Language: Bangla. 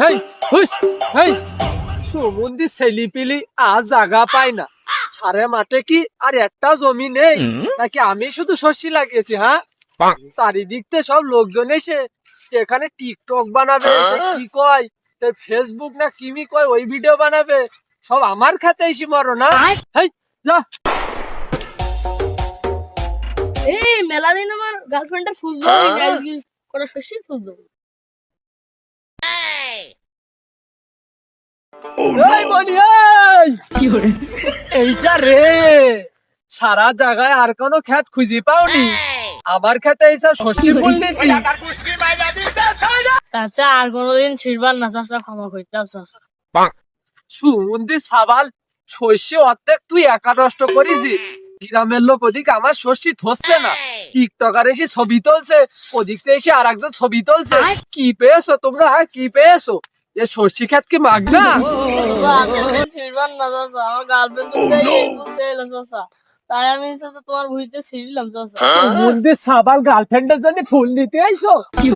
হেই হুস হেই সুমন্দি ছেলিপিলি আজ জায়গা পায় না। সারে মাঠে কি আর একটা জমি নেই নাকি আমি শুধু শস্য লাগিয়েছি? হ্যাঁ, চারিদিক থেকে সব লোকজন এসে এখানে টিকটক বানাবে, সে কি কয় ফেসবুক না কিমি কয় ওই ভিডিও বানাবে, সব আমার খাতে এসে মরো না। হেই যা। এই মেলা দিন আমার গার্লফ্রেন্ডের ফুল দেবো আজকে কটা শস্যের ফুল দেবো। এই বলি এই যা রে, সারা জায়গায় আর কোনো ক্ষেত খুঁজে পাওনি, আমার খেতে এইসব শস্য ফুল নিতি? চাচা আর কোনোদিন ছিড়বার না চাচা, ক্ষমা করতাম চাচা। সুমন্দি সাবাল, শস্য অর্ধেক তুই একা নষ্ট করিস। গ্রামের লোক ওদিক আমার শস্য ধরছে না, টিকটকার এসে ছবি তুলছে, ওদিক থেকে এসে আর একজন ছবি তুলছে। কি পেয়েছো তোমরা? হ্যাঁ কি পেয়েছো? এ শস্য ক্ষেত কি মাগনা? ছিড়বার না চাচা, আমার গার্লফ্রেন্ড ছিল চাচা, তাই আমি চাচা তোমার ভুঁইতে ছিড়লাম চাচা। সুমন্দি সাবাল, গার্লফ্রেন্ডের জন্য ফুল নিতে আইসো?